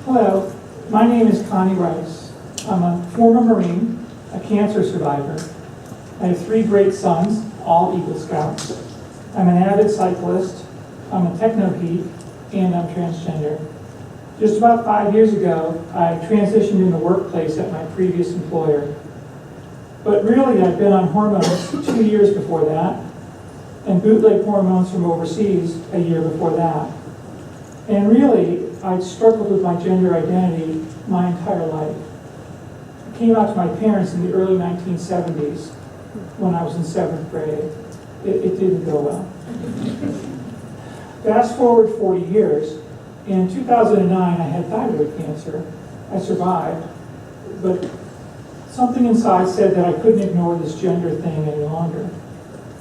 Hello, my name is Connie Rice. I'm a former Marine, a cancer survivor. I have 3 great sons, all Eagle Scouts. I'm an avid cyclist, I'm a techno-geek, and I'm transgender. Just about 5 years ago, I transitioned in the workplace at my previous employer. But really, I'd been on hormones 2 years before that, and bootleg hormones from overseas a year before that. And really, I'd struggled with my gender identity my entire life. I came out to my parents in the early 1970s when I was in 7th grade. It didn't go well. Fast forward 40 years. In 2009, I had thyroid cancer. I survived, but something inside said that I couldn't ignore this gender thing any longer.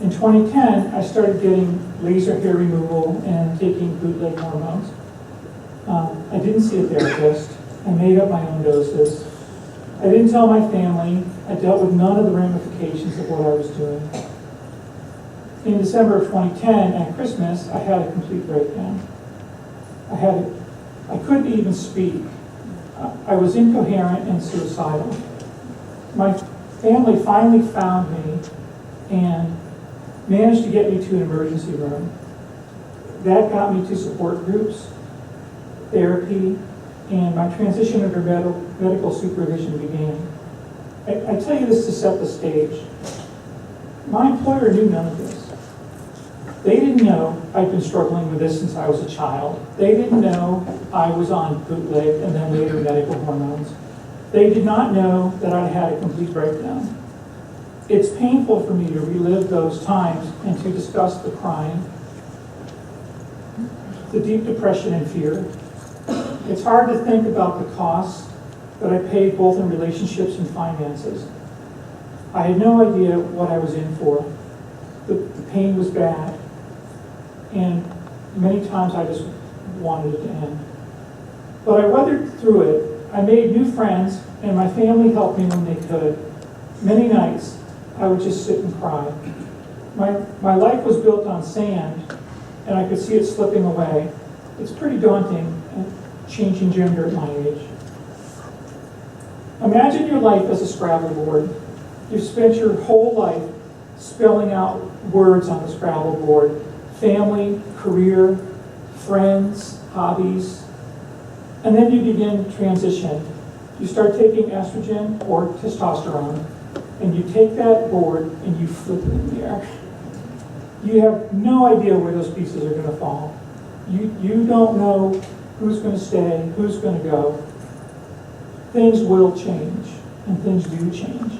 In 2010, I started getting laser hair removal and taking bootleg hormones. I didn't see a therapist. I made up my own doses. I didn't tell my family. I dealt with none of the ramifications of what I was doing. In December of 2010, at Christmas, I had a complete breakdown. I couldn't even speak. I was incoherent and suicidal. My family finally found me and managed to get me to an emergency room. That got me to support groups, therapy, and my transition under medical supervision began. I tell you this to set the stage. My employer knew none of this. They didn't know I'd been struggling with this since I was a child. They didn't know I was on bootleg and then later medical hormones. They did not know that I'd had a complete breakdown. It's painful for me to relive those times and to discuss the crying, the deep depression and fear. It's hard to think about the costs that I paid both in relationships and finances. I had no idea what I was in for. The pain was bad, and many times I just wanted it to end. But I weathered through it. I made new friends, and my family helped me when they could. Many nights, I would just sit and cry. My life was built on sand, and I could see it slipping away. It's pretty daunting, changing gender at my age. Imagine your life as a Scrabble board. You've spent your whole life spelling out words on the Scrabble board: family, career, friends, hobbies. And then you begin transition. You start taking estrogen or testosterone, and you take that board and you flip it in the air. You have no idea where those pieces are going to fall. You don't know who's going to stay, who's going to go. Things will change, and things do change.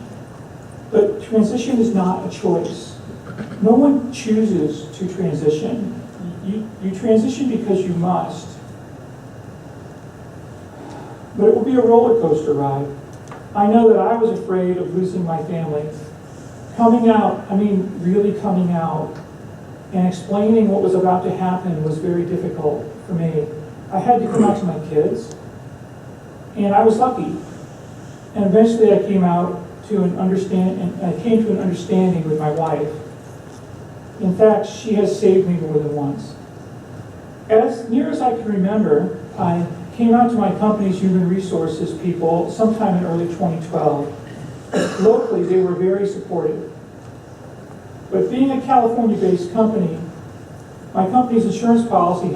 But transition is not a choice. No one chooses to transition. You transition because you must. But it will be a roller coaster ride. I know that I was afraid of losing my family. Coming out, really coming out, and explaining what was about to happen was very difficult for me. I had to come out to my kids, and I was lucky. And eventually I came to an understanding with my wife. In fact, she has saved me more than once. As near as I can remember, I came out to my company's human resources people sometime in early 2012. Locally, they were very supportive. But being a California-based company, my company's insurance policy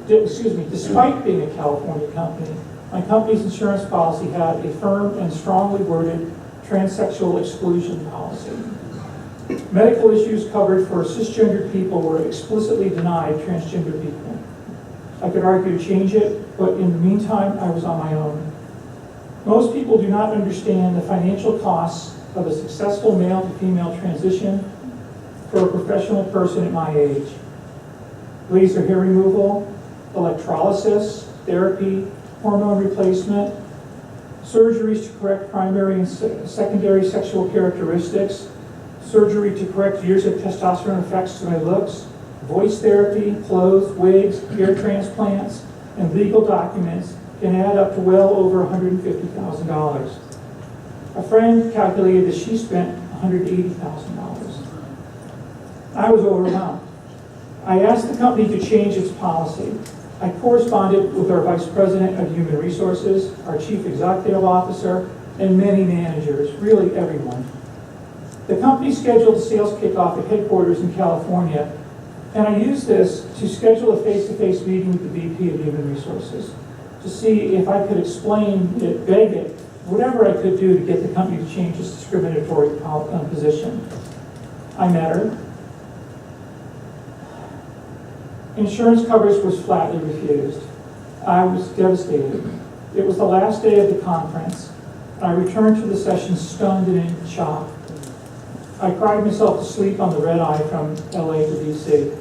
despite being a California company, my company's insurance policy had a firm and strongly worded transsexual exclusion policy. Medical issues covered for cisgender people were explicitly denied transgender people. I could argue to change it, but in the meantime, I was on my own. Most people do not understand the financial costs of a successful male to female transition for a professional person at my age. Laser hair removal, electrolysis, therapy, hormone replacement, surgeries to correct primary and secondary sexual characteristics, surgery to correct years of testosterone effects to my looks, voice therapy, clothes, wigs, hair transplants, and legal documents can add up to well over $150,000. A friend calculated that she spent $180,000. I was overwhelmed. I asked the company to change its policy. I corresponded with our Vice President of Human Resources, our Chief Executive Officer, and many managers, really everyone. The company scheduled a sales kickoff at headquarters in California, and I used this to schedule a face-to-face meeting with the VP of Human Resources to see if I could explain it, beg it, whatever I could do to get the company to change its discriminatory position. I met her. Insurance coverage was flatly refused. I was devastated. It was the last day of the conference. I returned to the session stunned and in shock. I cried myself to sleep on the red eye from LA to DC.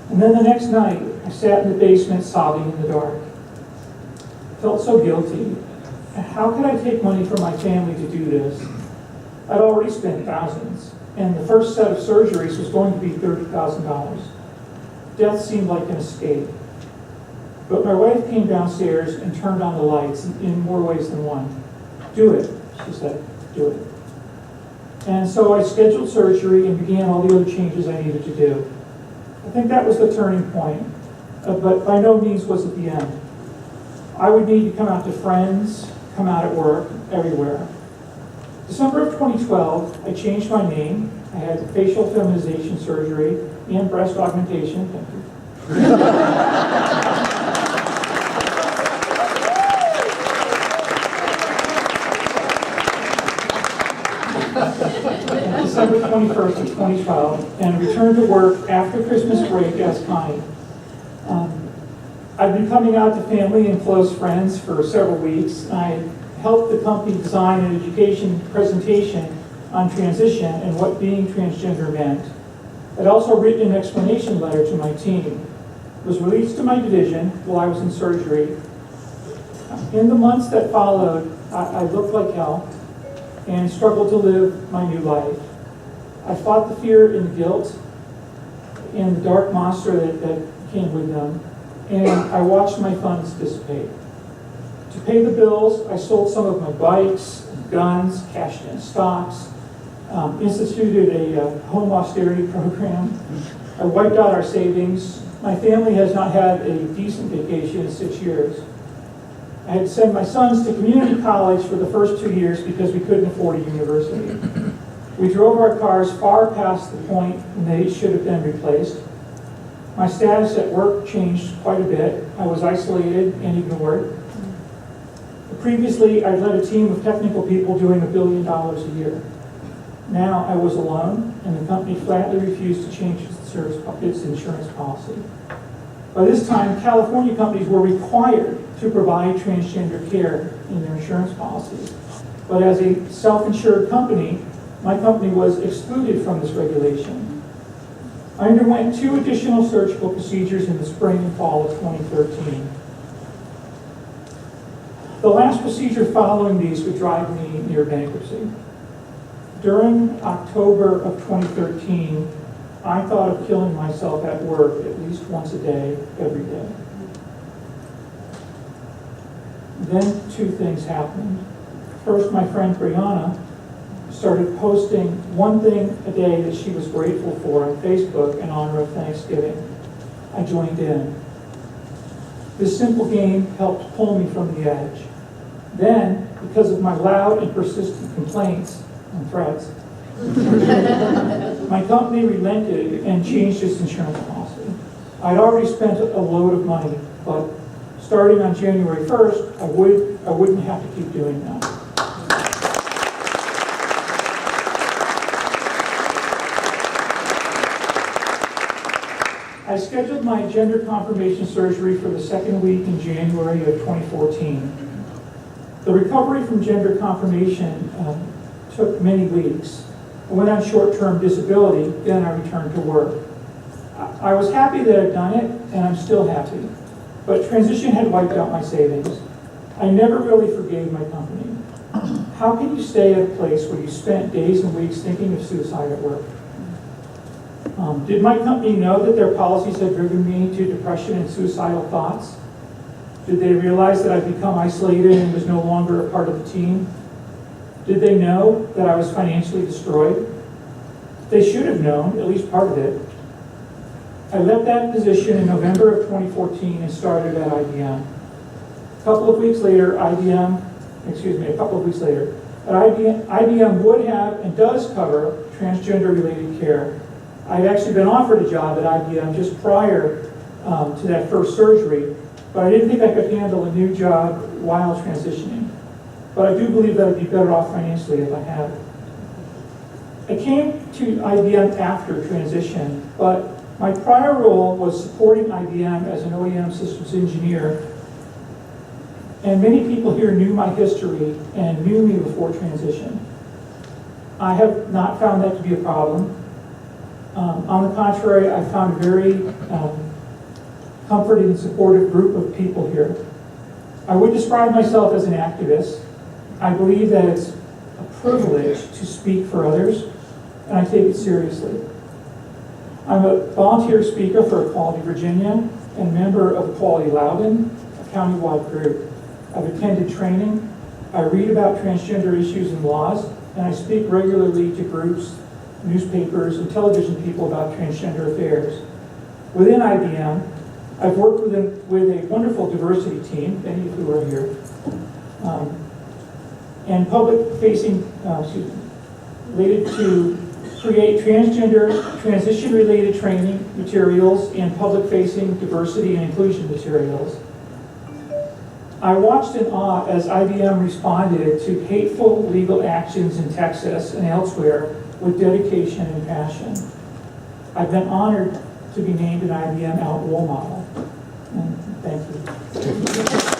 And then the next night, I sat in the basement sobbing in the dark. I felt so guilty. How could I take money from my family to do this? I'd already spent thousands, and the first set of surgeries was going to be $30,000. Death seemed like an escape. But my wife came downstairs and turned on the lights in more ways than one. Do it, she said, do it. And so I scheduled surgery and began all the other changes I needed to do. I think that was the turning point, but by no means was it the end. I would need to come out to friends, come out at work, everywhere. December of 2012, I changed my name. I had facial feminization surgery and breast augmentation. Thank you. December 21st of 2012, and returned to work after Christmas break as Connie. I've been coming out to family and close friends for several weeks. I helped the company design an education presentation on transition and what being transgender meant. I'd also written an explanation letter to my team. It was released to my division while I was in surgery. In the months that followed, I looked like hell and struggled to live my new life. I fought the fear and guilt and the dark monster that came with them, and I watched my funds dissipate. To pay the bills, I sold some of my bikes, guns, cashed in stocks, instituted a home austerity program. I wiped out our savings. My family has not had a decent vacation in 6 years. I had to send my sons to community college for the first 2 years because we couldn't afford a university. We drove our cars far past the point when they should have been replaced. My status at work changed quite a bit. I was isolated and ignored. Previously, I led a team of technical people doing $1 billion a year. Now I was alone, and the company flatly refused to change its insurance policy. By this time, California companies were required to provide transgender care in their insurance policies. But as a self-insured company, my company was excluded from this regulation. I underwent 2 additional surgical procedures in the spring and fall of 2013. The last procedure following these would drive me near bankruptcy. During October of 2013, I thought of killing myself at work at least once a day, every day. Then 2 things happened. First, my friend Brianna started posting one thing a day that she was grateful for on Facebook in honor of Thanksgiving. I joined in. This simple game helped pull me from the edge. Then, because of my loud and persistent complaints and threats, my company relented and changed its insurance policy. I'd already spent a load of money, but starting on January 1st, I wouldn't have to keep doing that. I scheduled my gender confirmation surgery for the second week in January of 2014. The recovery from gender confirmation took many weeks. I went on short-term disability, then I returned to work. I was happy that I'd done it, and I'm still happy. But transition had wiped out my savings. I never really forgave my company. How can you stay at a place where you spent days and weeks thinking of suicide at work? Did my company know that their policies had driven me to depression and suicidal thoughts? Did they realize that I'd become isolated and was no longer a part of the team? Did they know that I was financially destroyed? They should have known, at least part of it. I left that position in November of 2014 and started at IBM. A couple of weeks later, at IBM would have and does cover transgender-related care. I'd actually been offered a job at IBM just prior to that first surgery, but I didn't think I could handle a new job while transitioning. But I do believe that I'd be better off financially if I had it. I came to IBM after transition, but my prior role was supporting IBM as an OEM systems engineer, and many people here knew my history and knew me before transition. I have not found that to be a problem. On the contrary, I found a very comforting and supportive group of people here. I would describe myself as an activist. I believe that it's a privilege to speak for others, and I take it seriously. I'm a volunteer speaker for Equality Virginia and member of Equality Loudoun, a countywide group. I've attended training, I read about transgender issues and laws, and I speak regularly to groups, newspapers, and television people about transgender affairs. Within IBM, I've worked with a wonderful diversity team, many of who are here, and public-facing, related to create transgender, transition-related training materials and public-facing diversity and inclusion materials. I watched in awe as IBM responded to hateful legal actions in Texas and elsewhere with dedication and passion. I've been honored to be named an IBM Out role model. And thank you.